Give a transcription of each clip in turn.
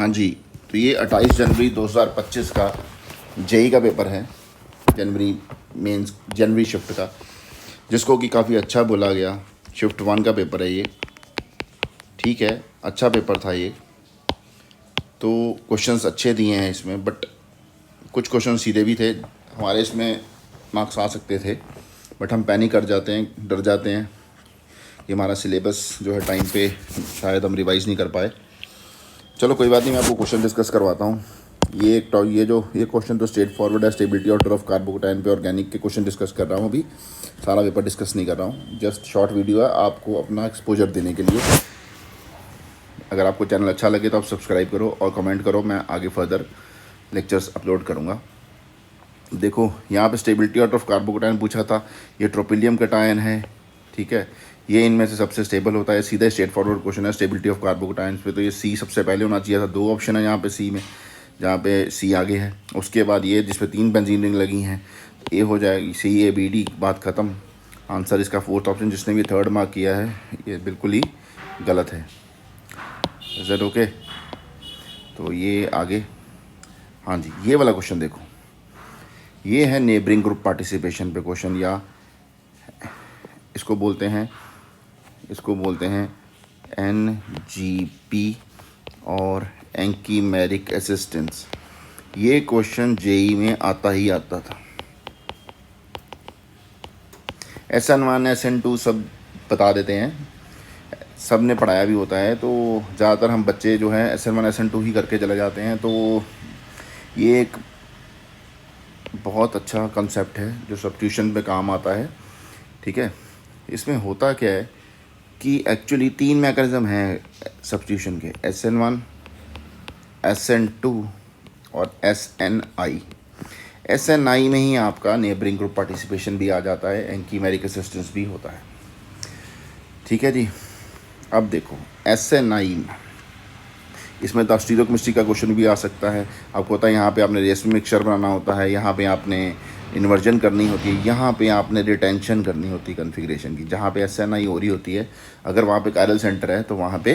हाँ जी, तो ये 28 जनवरी 2025 का जेई का पेपर है। जनवरी मेंस जनवरी शिफ्ट का, जिसको कि काफ़ी अच्छा बोला गया। शिफ्ट 1 का पेपर है ये। ठीक है, अच्छा पेपर था ये। तो क्वेश्चंस अच्छे दिए हैं इसमें, बट कुछ क्वेश्चन सीधे भी थे। हमारे इसमें मार्क्स आ सकते थे, बट हम पैनिक कर जाते हैं, डर जाते हैं कि हमारा सिलेबस जो है टाइम पे शायद हम रिवाइज़ नहीं कर पाए। चलो कोई बात नहीं, मैं आपको क्वेश्चन डिस्कस करवाता हूँ। ये क्वेश्चन तो स्ट्रेट फॉरवर्ड है। स्टेबिलिटी ऑर्डर ऑफ कार्बोकेटाइन पे ऑर्गेनिक के क्वेश्चन डिस्कस कर रहा हूँ अभी। सारा पेपर डिस्कस नहीं कर रहा हूँ, जस्ट शॉर्ट वीडियो है आपको अपना एक्सपोजर देने के लिए। अगर आपको चैनल अच्छा लगे तो आप सब्सक्राइब करो और कमेंट करो, मैं आगे फर्दर लेक्चर्स अपलोड करूँगा। देखो यहाँ पे स्टेबिलिटी ऑर्डर ऑफ कार्बोकेटाइन पूछा था। ये ट्रोपिलियम कटायन है, ठीक है। ये इनमें से सबसे स्टेबल होता है। सीधा स्ट्रेट फॉरवर्ड क्वेश्चन है स्टेबिलिटी ऑफ कार्बोकेटाइन्स पे, तो ये सी सबसे पहले होना चाहिए था। 2 ऑप्शन है यहाँ पे सी में, जहाँ पे सी आगे है। उसके बाद ये जिस पे 3 बेंजीन रिंग लगी हैं, ए हो जाएगी CABD, बात ख़त्म। आंसर इसका 4th ऑप्शन। जिसने भी 3rd मार्क किया है ये बिल्कुल ही गलत है। Is that okay? तो ये आगे, हाँ जी, ये वाला क्वेश्चन देखो। ये है नेबरिंग ग्रुप पार्टिसिपेशन पे क्वेश्चन, या इसको बोलते हैं NGP और एंकीमेरिक असिस्टेंस। ये क्वेश्चन जेई में आता ही आता था। SN1 SN2 सब बता देते हैं, सब ने पढ़ाया भी होता है। तो ज़्यादातर हम बच्चे जो हैं SN1 SN2 ही करके चले जाते हैं। तो ये एक बहुत अच्छा कंसेप्ट है जो सब्स्टिट्यूशन पे काम आता है, ठीक है। इसमें होता क्या है कि एक्चुअली 3 मैकेनिज़्म हैं सब्स्टिट्यूशन के, SN1 SN2 और SNI। SNI में ही आपका नेबरिंग ग्रुप पार्टिसिपेशन भी आ जाता है, एंकीमेरिक असिस्टेंस भी होता है, ठीक है जी। अब देखो SNI में, इसमें तो स्टीरियोकेमिस्ट्री का क्वेश्चन भी आ सकता है। आपको पता है यहाँ पे आपने रेशमी मिक्सचर बनाना होता है, यहाँ पे आपने इन्वर्जन करनी होती है, यहाँ पे आपने रिटेंशन करनी होती है कन्फिग्रेशन की। जहाँ पे SNI हो रही होती है, अगर वहाँ पे कायरल सेंटर है तो वहाँ पे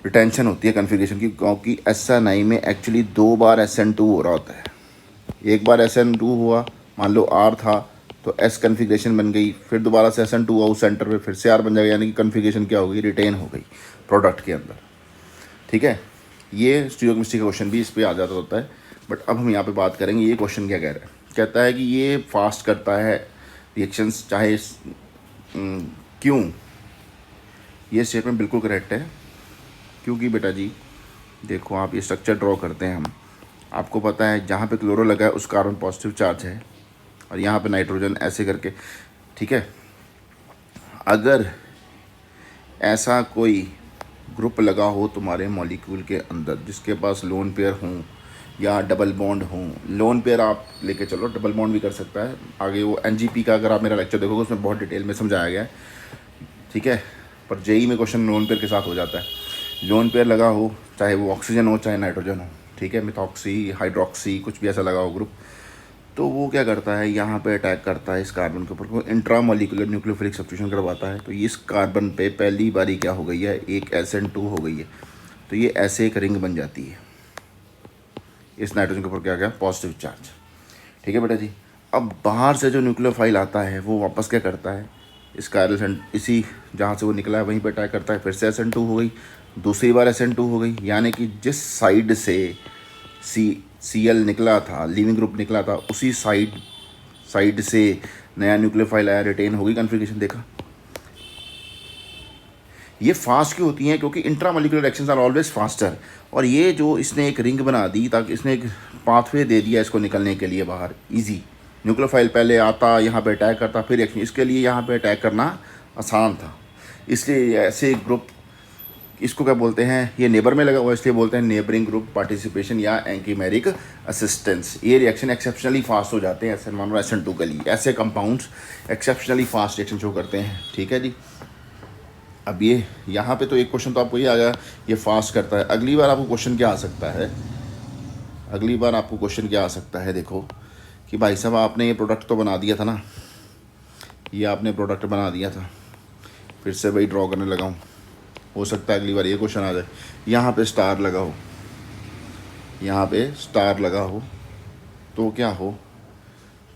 रिटेंशन होती है कन्फिग्रेशन की, क्योंकि SNI में एक्चुअली 2 बार SN2 हो रहा होता है। एक बार SN2 हुआ, मान लो R था तो S कन्फिग्रेशन बन गई, फिर दोबारा से SN2 हुआ उस सेंटर पे, फिर से R बन जाएगा, यानी कि कन्फिग्रेशन क्या हो गई, रिटेन हो गई प्रोडक्ट के अंदर, ठीक है। ये स्टीरियोकेमिस्ट्री का क्वेश्चन भी इस पर आ जाता होता है। बट अब हम यहाँ पे बात करेंगे ये क्वेश्चन क्या कह रहा है। कहता है कि ये फास्ट करता है रिएक्शंस, चाहे क्यों। ये स्टेटमेंट बिल्कुल करेक्ट है, क्योंकि बेटा जी देखो, आप ये स्ट्रक्चर ड्रॉ करते हैं हम, आपको पता है जहाँ पे क्लोरो लगा है उस कार्बन पॉजिटिव चार्ज है, और यहाँ पे नाइट्रोजन, ऐसे करके, ठीक है। अगर ऐसा कोई ग्रुप लगा हो तुम्हारे मॉलिक्यूल के अंदर जिसके पास लोन पेयर हों या डबल बॉन्ड हों, लोन पेयर आप लेके चलो, डबल बॉन्ड भी कर सकता है आगे। वो NGP का अगर आप मेरा लेक्चर देखोगे उसमें बहुत डिटेल में समझाया गया है, ठीक है। पर जेई में क्वेश्चन लोन पेयर के साथ हो जाता है। लोन पेयर लगा हो, चाहे वो ऑक्सीजन हो चाहे नाइट्रोजन हो, ठीक है, मिथॉक्सी, हाइड्रोक्सी, कुछ भी ऐसा लगा हो ग्रुप, तो वो क्या करता है, यहाँ पे अटैक करता है इस कार्बन के ऊपर, वो इंट्रामोलिकुलर न्यूक्लियोफिलिक सब्स्टिट्यूशन करवाता है। तो इस कार्बन पे पहली बारी क्या हो गई है, एक SN2 हो गई है, तो ये ऐसे एक रिंग बन जाती है। इस नाइट्रोजन के ऊपर क्या गया, पॉजिटिव चार्ज, ठीक है बेटा जी। अब बाहर से जो न्यूक्लियोफाइल आता है वो वापस क्या करता है, इस कायरल इसी जहाँ से वो निकला है वहीं पर अटैक करता है, फिर से SN2 हो गई, दूसरी बार SN2 हो गई। यानी कि जिस साइड से Cl निकला था, लिविंग ग्रुप निकला था, उसी साइड से नया न्यूक्लियोफाइल आया, रिटेन होगी कन्फिग्रेशन। देखा, ये फास्ट क्यों होती हैं, क्योंकि intramolecular reactions are always faster. और ये जो इसने एक रिंग बना दी, ताकि इसने एक पाथवे दे दिया इसको निकलने के लिए बाहर, इजी। न्यूक्लियोफाइल पहले आता, यहाँ पे अटैक करता, फिर रिएक्शन, इसके लिए यहाँ पे अटैक करना आसान था। इसलिए ऐसे ग्रुप, इसको क्या बोलते हैं, ये नेबर में लगा हुआ इसलिए बोलते हैं नेबरिंग ग्रुप पार्टिसिपेशन या एंकीमेरिक असिस्टेंस। ये रिएक्शन एक्सेप्शनली फास्ट हो जाते हैं SN1 और SN2 के लिए। ऐसे compounds exceptionally fast reaction show करते हैं, ठीक है जी। अब ये यहाँ पे तो एक क्वेश्चन तो आपको ये आ गया, ये फास्ट करता है। अगली बार आपको क्वेश्चन क्या आ सकता है, अगली बार आपको क्वेश्चन क्या आ सकता है, देखो कि भाई साहब आपने ये प्रोडक्ट तो बना दिया था ना, ये आपने प्रोडक्ट बना दिया था, फिर से वही ड्रॉ करने लगा हूँ। हो सकता है अगली बार ये क्वेश्चन आ जाए, यहाँ पे स्टार लगा हो, यहाँ पे स्टार लगा हो तो क्या हो,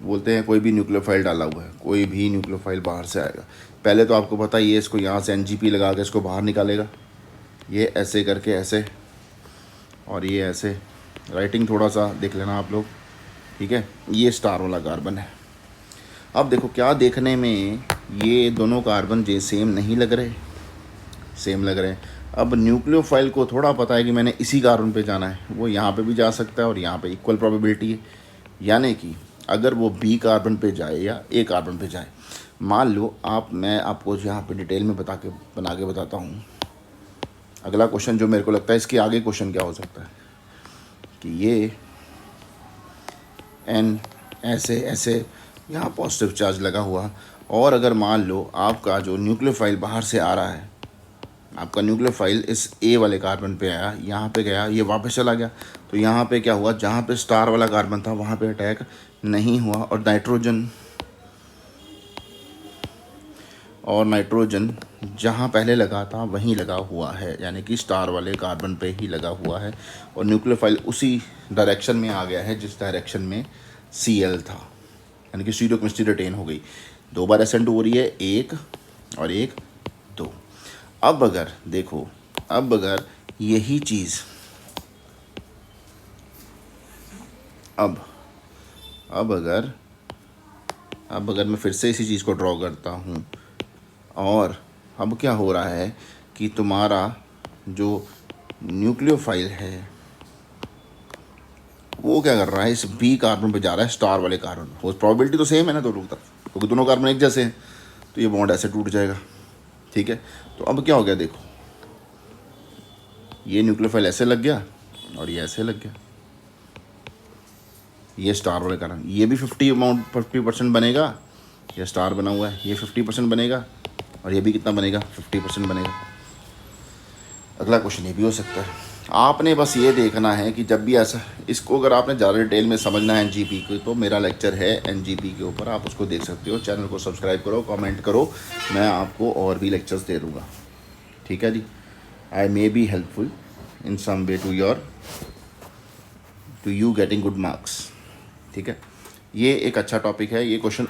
बोलते हैं कोई भी न्यूक्लियोफाइल डाला हुआ है, कोई भी न्यूक्लियोफाइल बाहर से आएगा। पहले तो आपको पता ही है, इसको यहाँ से NGP लगा के इसको बाहर निकालेगा, ये ऐसे करके ऐसे, और ये ऐसे। राइटिंग थोड़ा सा देख लेना आप लोग, ठीक है। ये स्टार वाला कार्बन है। अब देखो क्या देखने में ये दोनों कार्बन जे सेम नहीं लग रहे, सेम लग रहे हैं। अब न्यूक्लियोफाइल को थोड़ा पता है कि मैंने इसी कार्बन पे जाना है, वो यहाँ पे भी जा सकता है और यहाँ पे इक्वल प्रोबेबिलिटी है। यानी कि अगर वो B कार्बन पे जाए या A कार्बन पे जाए, मान लो मैं आपको यहाँ पे डिटेल में बना के बताता हूँ। अगला क्वेश्चन जो मेरे को लगता है, इसके आगे क्वेश्चन क्या हो सकता है कि ये N ऐसे ऐसे यहाँ पॉजिटिव चार्ज लगा हुआ, और अगर मान लो आपका जो न्यूक्लियोफाइल बाहर से आ रहा है, आपका न्यूक्लियोफाइल इस A वाले कार्बन पे आया, यहाँ पे गया, ये वापस चला गया, तो यहाँ पे क्या हुआ, जहाँ पे स्टार वाला कार्बन था वहाँ पे अटैक नहीं हुआ, और नाइट्रोजन जहाँ पहले लगा था वहीं लगा हुआ है, यानी कि स्टार वाले कार्बन पे ही लगा हुआ है, और न्यूक्लियोफाइल उसी डायरेक्शन में आ गया है जिस डायरेक्शन में Cl था, यानी कि स्टीरियोकेमिस्ट्री रिटेन हो गई। 2 बार SN2 हो रही है, 1 और 1 2। अब अगर देखो, अब अगर यही चीज़ अब अगर मैं फिर से इसी चीज़ को ड्रॉ करता हूँ, और अब क्या हो रहा है कि तुम्हारा जो न्यूक्लियोफाइल है वो क्या कर रहा है, इस B कार्बन पे जा रहा है, स्टार वाले कार्बन। वो प्रोबेबिलिटी तो सेम है ना दोनों तरफ, क्योंकि दोनों कार्बन एक जैसे हैं, तो ये बॉन्ड ऐसे टूट जाएगा, ठीक है। तो अब क्या हो गया, देखो ये न्यूक्लियोफाइल ऐसे लग गया और ये ऐसे लग गया, ये स्टार वाले कारण, ये भी 50% बनेगा, ये स्टार बना हुआ है, ये 50% बनेगा, और ये भी कितना बनेगा, 50% बनेगा। अगला क्वेश्चन ये भी हो सकता है। आपने बस ये देखना है कि जब भी ऐसा, इसको अगर आपने ज़्यादा डिटेल में समझना है NGP को, तो मेरा लेक्चर है NGP के ऊपर, आप उसको देख सकते हो। चैनल को सब्सक्राइब करो, कमेंट करो, मैं आपको और भी लेक्चर्स दे दूँगा, ठीक है जी। I may be helpful in some way to you getting good marks, ठीक है। ये एक अच्छा टॉपिक है, ये क्वेश्चन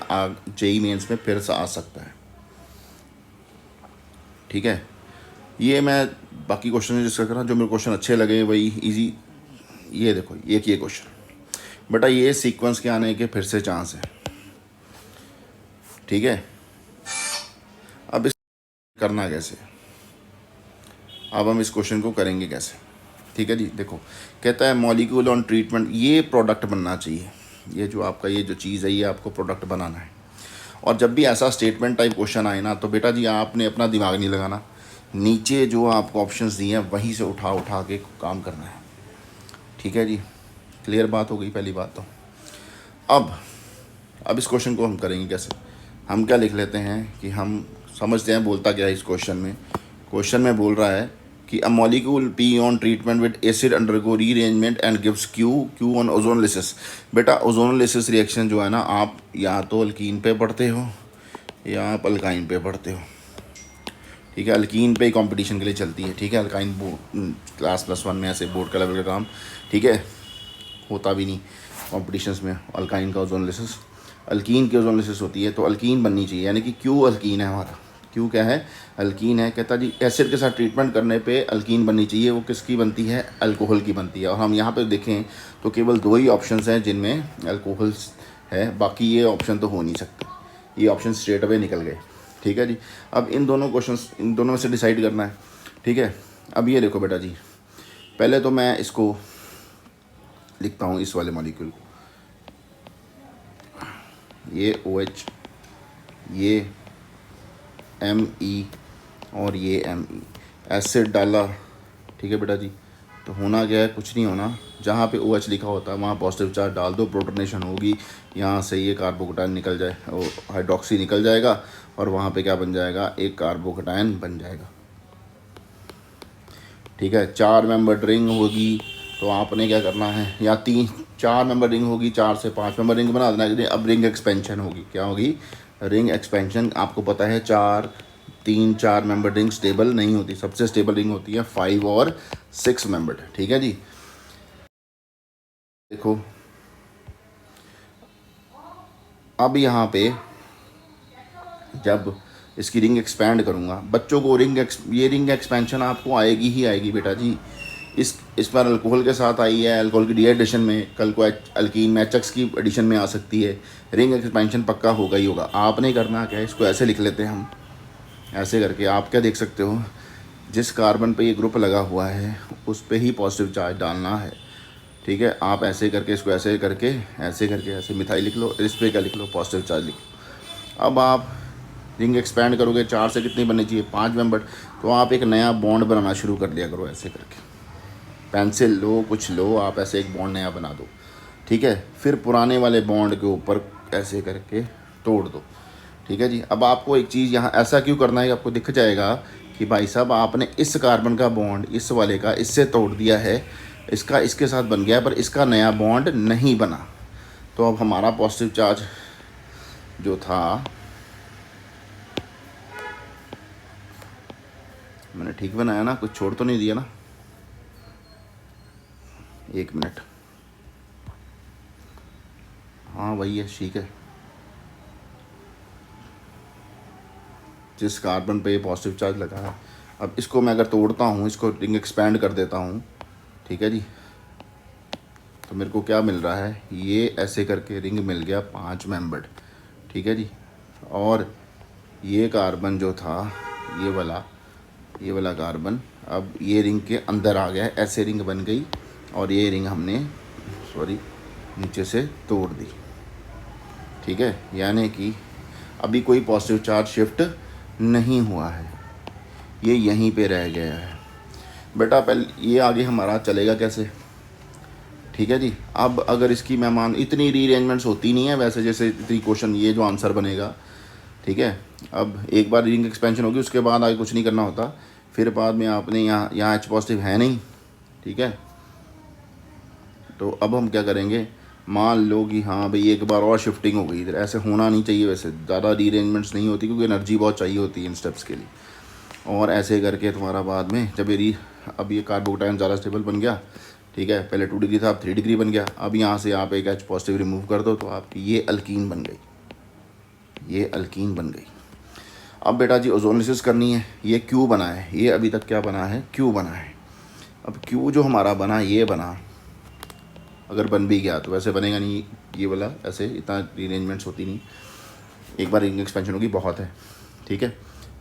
JEE मेंस में फिर से आ सकता है, ठीक है। ये मैं बाकी क्वेश्चन डिस्कस कर रहा हूँ, जो मेरे क्वेश्चन अच्छे लगे वही इजी। ये देखो, ये क्वेश्चन बेटा, ये सीक्वेंस के आने के फिर से चांस है, ठीक है। अब इस करना कैसे, अब हम इस क्वेश्चन को करेंगे कैसे, ठीक है जी। देखो कहता है मॉलिक्यूल ऑन ट्रीटमेंट, ये प्रोडक्ट बनना चाहिए, ये जो आपका ये जो चीज़ है ये आपको प्रोडक्ट बनाना है। और जब भी ऐसा स्टेटमेंट टाइप क्वेश्चन आए ना, तो बेटा जी आपने अपना दिमाग नहीं लगाना, नीचे जो आपको ऑप्शंस दिए हैं वहीं से उठा के काम करना है, ठीक है जी। क्लियर बात हो गई पहली बात तो। अब इस क्वेश्चन को हम करेंगे कैसे, हम क्या लिख लेते हैं कि हम समझते हैं बोलता क्या है इस क्वेश्चन में बोल रहा है कि a molecule P on treatment with acid undergo rearrangement and gives Q on ozonolysis. बेटा ओजोनोलिसिस रिएक्शन जो है ना, आप या तो अल्कीन पे पढ़ते हो या आप अल्काइन पे पढ़ते हो, ठीक है। अल्कीन पे कंपटीशन के लिए चलती है, ठीक है। अल्काइन क्लास +1 में ऐसे बोर्ड का लेवल का काम, ठीक है, होता भी नहीं कॉम्पिटिशन्स में। अल्काइन का ओजोनोलिसिस, अल्कीन की ओजोनोलिसिस होती है, तो अल्कीन बननी चाहिए, यानी कि Q अल्कीन है हमारा, Q क्या है, अल्कीन है। कहता जी एसिड के साथ ट्रीटमेंट करने पे अल्कीन बननी चाहिए, वो किसकी बनती है, अल्कोहल की बनती है। और हम यहाँ पे देखें तो केवल 2 ही ऑप्शंस हैं जिनमें अल्कोहल है, बाकी ये ऑप्शन तो हो नहीं सकते, ये ऑप्शन स्ट्रेट अवे निकल गए, ठीक है जी। अब इन दोनों में से डिसाइड करना है, ठीक है। अब ये देखो बेटा जी, पहले तो मैं इसको लिखता हूँ, इस वाले मॉलिक्यूल को, ये OH, ये Me और ये Me, एसिड डाला, ठीक है बेटा जी। तो होना क्या है, कुछ नहीं होना, जहाँ पे OH लिखा होता है वहाँ पॉजिटिव चार्ज डाल दो, प्रोटोनेशन होगी, यहाँ से ये कार्बोकेटायन निकल जाए, हाइड्रोक्सी निकल जाएगा, और वहाँ पे क्या बन जाएगा, एक कार्बोकेटायन बन जाएगा, ठीक है। 4 मेंबर रिंग होगी, तो आपने क्या करना है, या 4 मेंबर रिंग होगी, 4 से 5 मेंबर रिंग बना देना। अब रिंग एक्सपेंशन होगी, क्या होगी, रिंग एक्सपेंशन। आपको पता है 4 3 4 मेंबर रिंग स्टेबल नहीं होती, सबसे स्टेबल रिंग होती है 5 और 6 मेंबर्ड। ठीक है जी। देखो अब यहाँ पे जब इसकी रिंग एक्सपैंड करूँगा, बच्चों को ये रिंग एक्सपेंशन आपको आएगी ही आएगी बेटा जी। इस बार अल्कोहल के साथ आई है, अल्कोहल की डी एडिशन में, कल को अल्कीन में एचएक्स की एडिशन में आ सकती है। रिंग एक्सपेंशन पक्का होगा ही होगा। आपने करना क्या है, इसको ऐसे लिख लेते हैं हम, ऐसे करके आप क्या देख सकते हो, जिस कार्बन पे ये ग्रुप लगा हुआ है उस पे ही पॉजिटिव चार्ज डालना है। ठीक है, आप ऐसे करके इसको ऐसे करके ऐसे मिथाइल लिख लो, इस पे क्या लिख लो, पॉजिटिव चार्ज लिख लो। अब आप रिंग एक्सपैंड करोगे, 4 से कितनी बननी चाहिए, 5 मेंबर, तो आप एक नया बॉन्ड बनाना शुरू कर लिया करो ऐसे करके। पेंसिल लो, कुछ लो, आप ऐसे एक बॉन्ड नया बना दो। ठीक है, फिर पुराने वाले बॉन्ड के ऊपर ऐसे करके तोड़ दो। ठीक है जी। अब आपको एक चीज़ यहाँ ऐसा क्यों करना है, आपको दिख जाएगा कि भाई साहब आपने इस कार्बन का बॉन्ड इस वाले का इससे तोड़ दिया है, इसका इसके साथ बन गया, पर इसका नया बॉन्ड नहीं बना। तो अब हमारा पॉजिटिव चार्ज जो था, मैंने ठीक बनाया ना, कुछ छोड़ तो नहीं दिया ना, 1 मिनट, हाँ वही है, ठीक है। जिस कार्बन पे पॉजिटिव चार्ज लगा है, अब इसको मैं अगर तोड़ता हूँ, इसको रिंग एक्सपैंड कर देता हूँ, ठीक है जी, तो मेरे को क्या मिल रहा है, ये ऐसे करके रिंग मिल गया 5 मेंबर्ड। ठीक है जी। और ये कार्बन जो था, ये वाला कार्बन अब ये रिंग के अंदर आ गया है, ऐसे रिंग बन गई, और ये रिंग हमने नीचे से तोड़ दी। ठीक है, यानी कि अभी कोई पॉजिटिव चार्ज शिफ्ट नहीं हुआ है, ये यहीं पे रह गया है। बेटा पहले ये आगे हमारा चलेगा कैसे। ठीक है जी। अब अगर इसकी मैं मान, इतनी रीअरेंजमेंट्स होती नहीं है वैसे, जैसे इतनी क्वेश्चन ये जो आंसर बनेगा। ठीक है, अब एक बार रिंग एक्सपेंशन होगी उसके बाद आगे कुछ नहीं करना होता, फिर बाद में आपने यहाँ एच पॉजिटिव है नहीं। ठीक है, तो अब हम क्या करेंगे, मान लो कि हाँ भाई एक बार और शिफ्टिंग हो गई इधर, ऐसे होना नहीं चाहिए वैसे, ज़्यादा रीअरेंजमेंट्स नहीं होती क्योंकि एनर्जी बहुत चाहिए होती है इन स्टेप्स के लिए। और ऐसे करके तुम्हारा बाद में जब अब ये कार्बोकटायन ज़्यादा स्टेबल बन गया। ठीक है, पहले 2 डिग्री था, अब 3 डिग्री बन गया। अब यहाँ से आप एक एच पॉजिटिव रिमूव कर दो तो आपकी ये अल्कीन बन गई, ये अल्कीन बन गई। अब बेटा जी ओजोनलिसिस करनी है, ये क्यू बना है, ये अभी तक क्या बना है, क्यू बना है। अब क्यू जो हमारा बना, ये बना, अगर बन भी गया तो वैसे बनेगा नहीं, ये वाला ऐसे इतना रीअरेंजमेंट्स होती नहीं, एक बार रिंग एक्सपेंशन होगी बहुत है। ठीक है,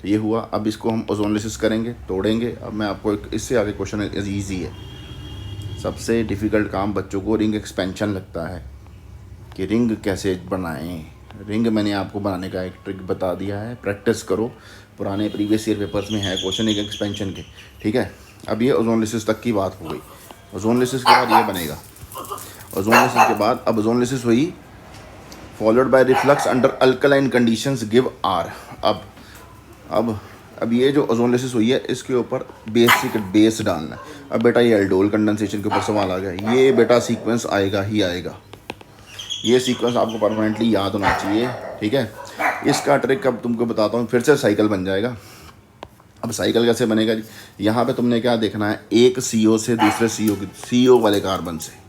तो ये हुआ। अब इसको हम ओजोनलिसिस करेंगे, तोड़ेंगे। अब मैं आपको इससे आगे क्वेश्चन ईजी है, सबसे डिफ़िकल्ट काम बच्चों को रिंग एक्सपेंशन लगता है कि रिंग कैसे बनाएं। रिंग मैंने आपको बनाने का एक ट्रिक बता दिया है, प्रैक्टिस करो, पुराने प्रीवियस ईयर पेपर्स में है क्वेश्चन रिंग एक्सपेंशन के। ठीक है, अब ये ओजोनलिसिस तक की बात हो गई। ओजोनलिसिस के बाद ये बनेगा, ओजोनलिसिस के बाद, अब ओजोनलिसिस हुई, followed by reflux under alkaline conditions give are. अब ये जो ओजोनलिसिस हुई है इसके ऊपर बेसिक बेस डालना है। अब बेटा ये एल्डोल कंडेंसेशन के ऊपर सवाल आ गया, ये बेटा सीक्वेंस आएगा ही आएगा, ये सीक्वेंस आपको परमानेंटली याद होना चाहिए। ठीक है, इसका ट्रिक अब तुमको बताता हूँ, फिर से साइकिल बन जाएगा। अब साइकिल कैसे बनेगा जी, यहाँ पे तुमने क्या देखना है, एक CO से दूसरे CO वाले कार्बन से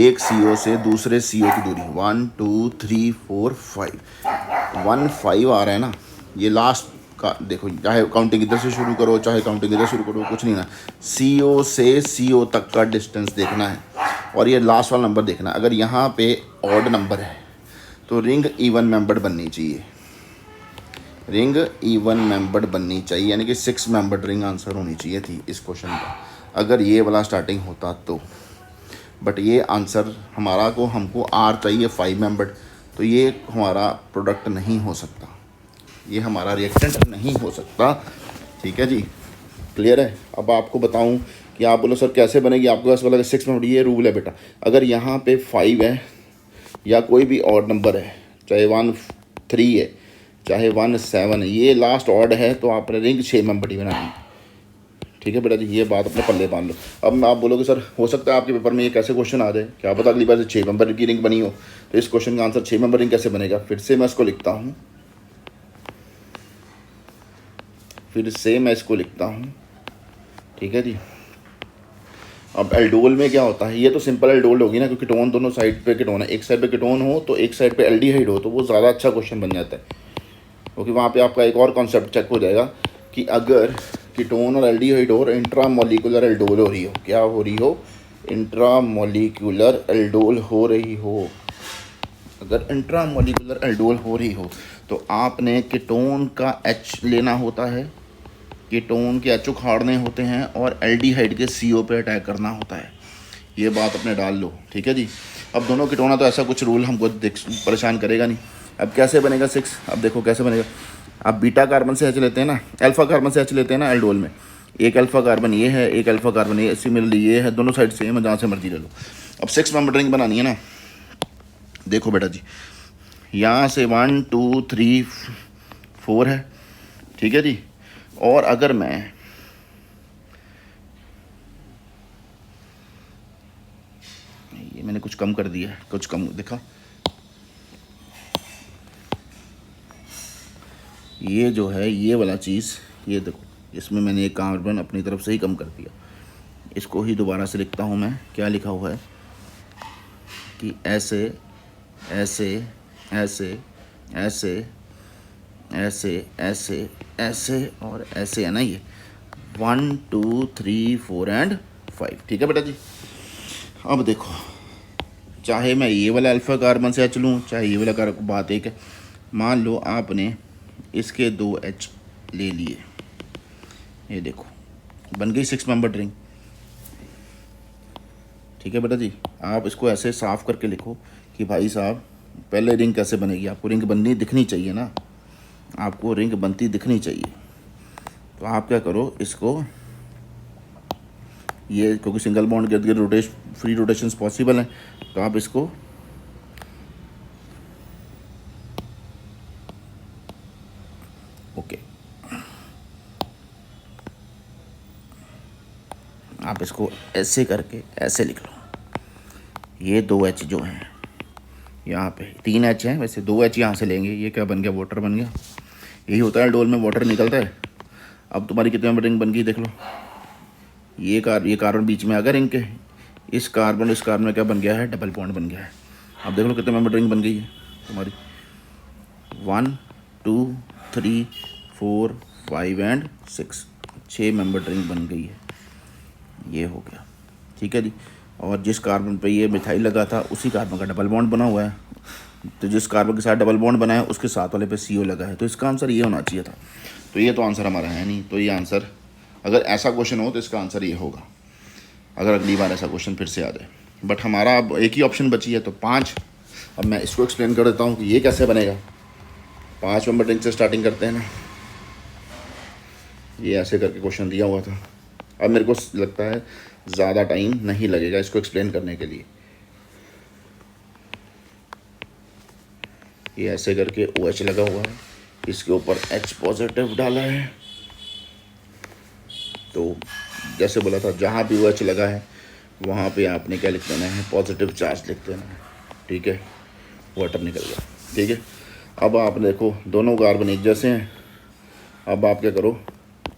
एक CO से दूसरे CO की दूरी 1 2 3 4 5 1 5 आ रहा है ना, ये लास्ट का देखो, चाहे काउंटिंग इधर से शुरू करो चाहे काउंटिंग इधर शुरू करो, कुछ नहीं ना, CO से CO तक का डिस्टेंस देखना है, और ये लास्ट वाला नंबर देखना है। अगर यहाँ पे ऑड नंबर है तो रिंग इवन मेंबर्ड बननी चाहिए, रिंग इवन मेंबर्ड बननी चाहिए, यानी कि 6 मेंबर्ड रिंग आंसर होनी चाहिए थी इस क्वेश्चन का, अगर ये वाला स्टार्टिंग होता तो। बट ये आंसर हमको R चाहिए 5 मेंबर्ड, तो ये हमारा प्रोडक्ट नहीं हो सकता, ये हमारा रिएक्टेंट नहीं हो सकता। ठीक है जी, क्लियर है। अब आपको बताऊं कि आप बोलो सर कैसे बनेगी, आपको पास वाला 6 मेंबर्ड, ये रूल है बेटा, अगर यहाँ पे 5 है या कोई भी ऑड नंबर है, चाहे 1 3 है चाहे 1 7 है, ये लास्ट ऑड है तो आपने रिंग 6 मेंबर ही बनानी। ठीक है बेटा जी, ये बात अपने पल्ले बांध लो। अब आप बोलोगे सर हो सकता है आपके पेपर में ये कैसे क्वेश्चन आ जाए, क्या पता अगली बार से 6 मेंबर की रिंग बनी हो, तो इस क्वेश्चन का आंसर 6 मेंबर रिंग कैसे बनेगा। फिर से मैं इसको लिखता हूँ, फिर से मैं इसको लिखता हूँ, ठीक है जी। अब एल्डोल में क्या होता है, ये तो सिंपल एल्डोल होगी ना, क्योंकि कीटोन दोनों साइड पे कीटोन है, एक साइड पे कीटोन हो तो एक साइड पे एल्डिहाइड हो, तो वो ज़्यादा अच्छा क्वेश्चन बन जाता है, क्योंकि वहाँ पे आपका एक और कॉन्सेप्ट चेक हो जाएगा कि अगर कीटोन और एल्डिहाइड हो और इंट्रामोलिकुलर एल्डोल हो रही हो, क्या हो रही हो, इंट्रामोलिकुलर एल्डोल हो रही हो, अगर इंट्रामोलिकुलर एल्डोल हो रही हो तो आपने कीटोन का एच लेना होता है, कीटोन के एच उखाड़ने होते हैं और एल्डिहाइड के CO पे अटैक करना होता है। ये बात अपने डाल लो, ठीक है जी। अब दोनों कीटोना तो ऐसा कुछ रूल हमको परेशान करेगा नहीं। अब कैसे बनेगा 6, अब देखो कैसे बनेगा। अब बीटा कार्बन से एच लेते हैं ना, अल्फा कार्बन से एच लेते हैं ना एल्डोल में, एक अल्फा कार्बन ये है, एक अल्फा कार्बन ये, सिमिलरली ये है, दोनों साइड सेम है, जहाँ से मर्जी ले लो। अब 6 मेंबर रिंग बनानी है ना, देखो बेटा जी, यहाँ से 1 2 3 4 है, ठीक है जी। और अगर मैं ये मैंने कुछ कम कर दिया है, कुछ कम देखा, ये जो है ये वाला चीज़, ये देखो इसमें मैंने एक कार्बन अपनी तरफ से ही कम कर दिया। इसको ही दोबारा से लिखता हूँ मैं, क्या लिखा हुआ है कि ऐसे ऐसे ऐसे ऐसे ऐसे ऐसे ऐसे और ऐसे है ना, ये 1 2 3 4 एंड 5, ठीक है बेटा जी। अब देखो, चाहे मैं ये वाला अल्फ़ा कार्बन से एच लूँ, चाहे ये वाला कार्बन, बात एक है। मान लो आपने इसके 2 एच ले लिए, ये देखो बन गई 6 मेंबर रिंग, ठीक है बेटा जी। आप इसको ऐसे साफ़ करके लिखो कि भाई साहब पहले रिंग कैसे बनेगी, आपको रिंग बननी दिखनी चाहिए ना, आपको रिंग बनती दिखनी चाहिए। तो आप क्या करो, इसको ये क्योंकि सिंगल बॉन्ड के इर्द फ्री रोटेशंस पॉसिबल हैं, तो आप इसको ओके, आप इसको ऐसे करके ऐसे लिख लो। ये 2 एच जो हैं यहाँ पे, 3 एच हैं वैसे, 2 एच यहाँ से लेंगे, ये क्या बन गया, वाटर बन गया। यही होता है डोल में, वाटर निकलता है। अब तुम्हारी कितने में रिंग बन गई देख लो, ये कार्बन बीच में आ गया रिंग के, इस कार्बन में क्या बन गया है, डबल बॉन्ड बन गया है। अब देख लो कितने मेंबर रिंग बन गई है तुम्हारी, 1 2 3 4 5 एंड 6, 6 मेंबर रिंग बन गई है, ये हो गया, ठीक है जी। और जिस कार्बन पे ये मिथाइल लगा था उसी कार्बन का डबल बॉन्ड बना हुआ है, तो जिस कार्बन के साथ डबल बॉन्ड बना है उसके साथ वाले पे CO लगा है, तो इसका आंसर ये होना चाहिए था। तो ये तो आंसर हमारा है नहीं, तो ये आंसर, अगर ऐसा क्वेश्चन हो तो इसका आंसर ये होगा, अगर अगली बार ऐसा क्वेश्चन फिर से आ जाए। बट हमारा अब एक ही ऑप्शन बची है, तो 5। अब मैं इसको एक्सप्लेन कर देता हूँ कि ये कैसे बनेगा। 5 मेंबर रिंग से स्टार्टिंग करते हैं ना, ये ऐसे करके क्वेश्चन दिया हुआ था। अब मेरे को लगता है ज़्यादा टाइम नहीं लगेगा इसको एक्सप्लेन करने के लिए। ये ऐसे करके OH लगा हुआ है, इसके ऊपर H पॉजिटिव डाला है, तो जैसे बोला था जहाँ भी OH लगा है वहाँ पे आपने क्या लिख देना है, पॉजिटिव चार्ज लिख देना है, ठीक है। वाटर निकल गया, ठीक है। अब आप देखो दोनों कार्बन एक जैसे हैं, अब आप क्या करो,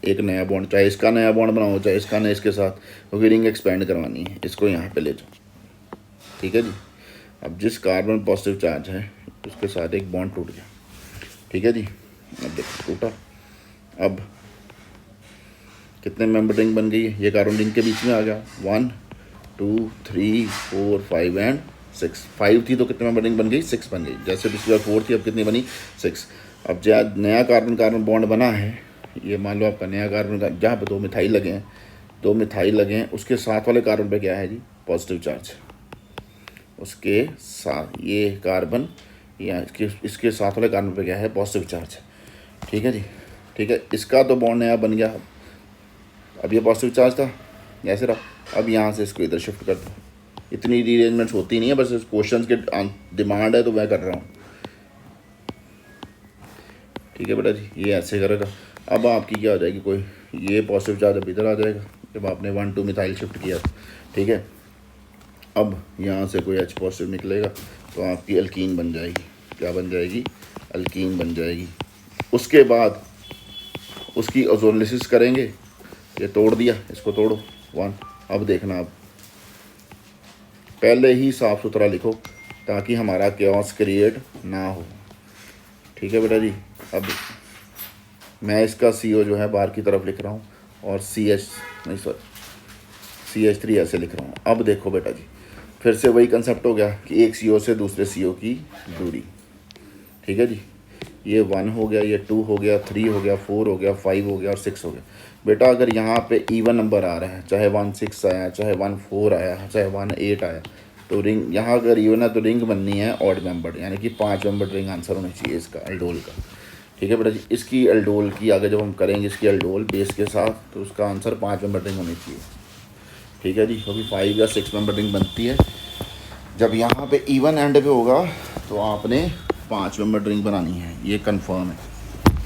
एक नया बॉन्ड, चाहे इसका नया बॉन्ड बनाओ चाहे इसका नया, इसके साथ, क्योंकि रिंग एक्सपेंड करवानी है, इसको यहाँ पे ले जाओ, ठीक है जी। अब जिस कार्बन पॉजिटिव चार्ज है उसके साथ एक बॉन्ड टूट गया, ठीक है जी। अब देखो टूटा, अब कितने मेंबर रिंग बन गई है, ये कार्बन रिंग के बीच में आ गया, 1 2 3 4 5 एंड 6, 5 थी तो कितने मेंबर रिंग बन गई, 6 बन गई। जैसे पिछली बार 4 थी, अब कितनी बनी, 6। अब जहाँ नया कार्बन बॉन्ड बना है, ये मान लो आपका नया कार्बन का, जहाँ पे 2 मिथाइल लगे हैं, 2 मिथाइल लगे हैं, उसके साथ वाले कार्बन पे क्या है जी, पॉजिटिव चार्ज, उसके साथ ये कार्बन या इसके साथ वाले कार्बन पे क्या है, पॉजिटिव चार्ज, ठीक है जी, ठीक है। इसका तो बॉन्ड नया बन गया, अब ये पॉजिटिव चार्ज था ऐसे रहा, अब यहाँ से इसको इधर शिफ्ट कर दो। इतनी रीअरेंजमेंट्स होती नहीं है, बस क्वेश्चन के डिमांड है तो मैं कर रहा हूँ, ठीक है बेटा जी। ये ऐसे करेगा, अब आपकी क्या हो जाएगी, कोई ये पॉजिटिव चार्ज अब इधर आ जाएगा जब आपने 1 2 मिथाइल शिफ्ट किया, ठीक है। अब यहाँ से कोई H पॉजिटिव निकलेगा तो आपकी अल्कीन बन जाएगी, क्या बन जाएगी, अल्कीन बन जाएगी। उसके बाद उसकी ओजोलिसिस करेंगे। ये तोड़ दिया, इसको तोड़ो 1। अब देखना, अब पहले ही साफ़ सुथरा लिखो ताकि हमारा केओस क्रिएट ना हो। ठीक है बेटा जी। अब मैं इसका CO जो है बाहर की तरफ लिख रहा हूँ और CH3 ऐसे लिख रहा हूँ। अब देखो बेटा जी, फिर से वही कंसेप्ट हो गया कि एक CO से दूसरे CO की दूरी। ठीक है जी, ये 1 हो गया, ये 2 हो गया, 3 हो गया, 4 हो गया, 5 हो गया और 6 हो गया। बेटा अगर यहाँ पे इवन नंबर आ रहा है, चाहे 1 6 आया, चाहे 1 4 आया, चाहे 1 8 आया, तो रिंग यहाँ अगर इवन है तो रिंग बननी है ऑड मेंबर, यानी कि 5 मेंबर रिंग आंसर होना चाहिए इसका एल्डोल का। ठीक है बेटा जी। इसकी एल्डोल की आगे जब हम करेंगे इसकी एल्डोल बेस के साथ, तो उसका आंसर 5 मेंबर रिंग होनी चाहिए। ठीक है जी, क्योंकि 5 या 6 मेंबर रिंग बनती है। जब यहाँ पे इवन एंड पे होगा तो आपने 5 मेंबर रिंग बनानी है, ये कंफर्म है।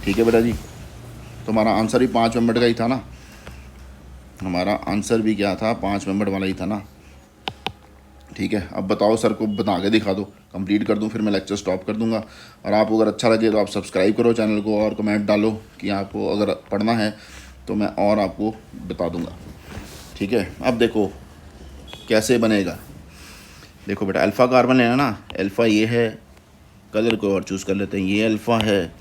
ठीक है बेटा जी, तो हमारा आंसर भी 5 मेंबर का ही था ना, हमारा आंसर भी क्या था, 5 मेंबर वाला ही था ना। ठीक है, अब बताओ सर को बता के दिखा दो, कंप्लीट कर दूं, फिर मैं लेक्चर स्टॉप कर दूंगा। और आपको अगर अच्छा लगे तो आप सब्सक्राइब करो चैनल को और कमेंट डालो कि आपको अगर पढ़ना है तो मैं और आपको बता दूंगा। ठीक है, अब देखो कैसे बनेगा। देखो बेटा, अल्फ़ा कार्बन लेना ना, अल्फ़ा ये है, कलर को और चूज़ कर लेते हैं। ये अल्फ़ा है,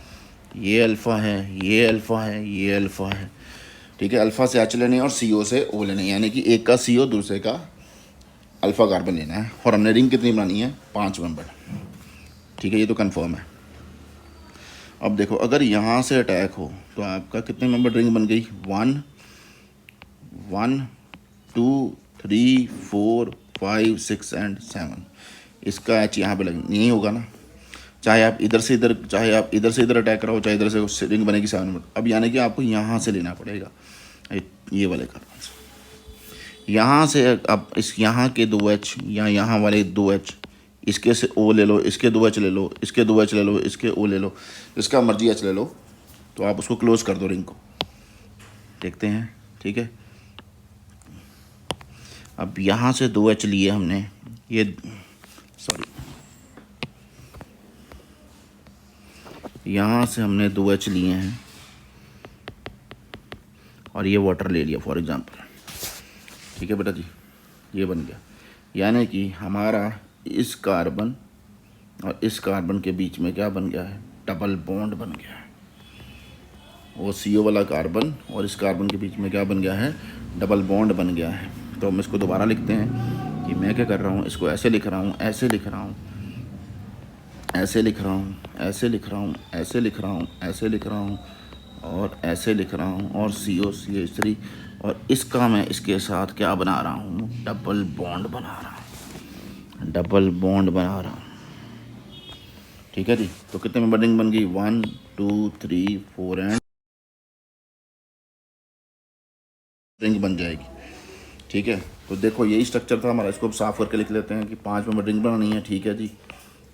ये अल्फ़ा है, ये अल्फ़ा है, ये अल्फ़ा है। ठीक है, अल्फ़ा से H लेने और CO से O लेने, यानी कि एक का CO दूसरे का अल्फ़ा कार्बन लेना है। और हमने रिंग कितनी बनानी है, 5 मेंबर। ठीक है, ये तो कंफर्म है। अब देखो अगर यहाँ से अटैक हो तो आपका कितने मेंबर रिंग बन गई, 1 1 2 3 4 5 6 एंड 7। इसका H यहाँ पे लग नहीं होगा ना, चाहे आप इधर से इधर, चाहे आप इधर से इधर अटैक कराओ, चाहे इधर से रिंग बनेगी 7 मेंबर। अब यानी कि आपको यहाँ से लेना पड़ेगा, ये वाले कार्बन से, यहाँ से। अब इस यहाँ के 2H या यहाँ वाले 2H, इसके से O ले लो, इसके 2H ले लो, इसके 2H ले लो, इसके O ले लो, इसका मर्जी H ले लो, तो आप उसको क्लोज कर दो रिंग को। देखते हैं। ठीक है, अब यहाँ से 2H लिए हमने, ये यहाँ से हमने 2H लिए हैं और ये वाटर ले लिया फॉर एग्ज़ाम्पल। ठीक है बेटा जी, ये बन गया, यानी कि हमारा इस कार्बन और इस कार्बन के बीच में क्या बन गया है, डबल बॉन्ड बन गया है। वो CO वाला कार्बन और इस कार्बन के बीच में क्या बन गया है, डबल बॉन्ड बन गया है। तो हम इसको दोबारा लिखते हैं कि मैं क्या कर रहा हूँ, इसको ऐसे लिख रहा हूँ, ऐसे लिख रहा हूँ, ऐसे लिख रहा हूँ, ऐसे लिख रहा हूँ, ऐसे लिख रहा हूँ, ऐसे लिख रहा हूँ और ऐसे लिख रहा हूँ, और CO CH3, और इसका मैं इसके साथ क्या बना रहा हूँ, डबल बॉन्ड बना रहा हूँ, डबल बॉन्ड बना रहा हूँ। ठीक है जी, तो कितने मेंबर रिंग बन गई, 1 2 3 4 एंड रिंग बन जाएगी। ठीक है, तो देखो यही स्ट्रक्चर था हमारा। इसको साफ करके लिख लेते हैं कि 5 मेंबर रिंग बनानी है। ठीक है जी,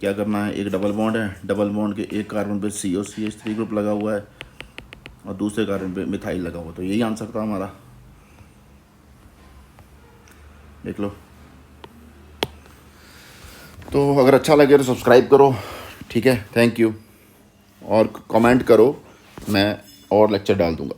क्या करना है, एक डबल बॉन्ड है, डबल बॉन्ड के एक कार्बन पे CO CH3 ग्रुप लगा हुआ है और दूसरे कार्बन पे मिथाइल लगा हुआ, तो यही आंसर था हमारा। देख लो। तो अगर अच्छा लगे तो सब्सक्राइब करो। ठीक है, थैंक यू, और कमेंट करो, मैं और लेक्चर डाल दूँगा।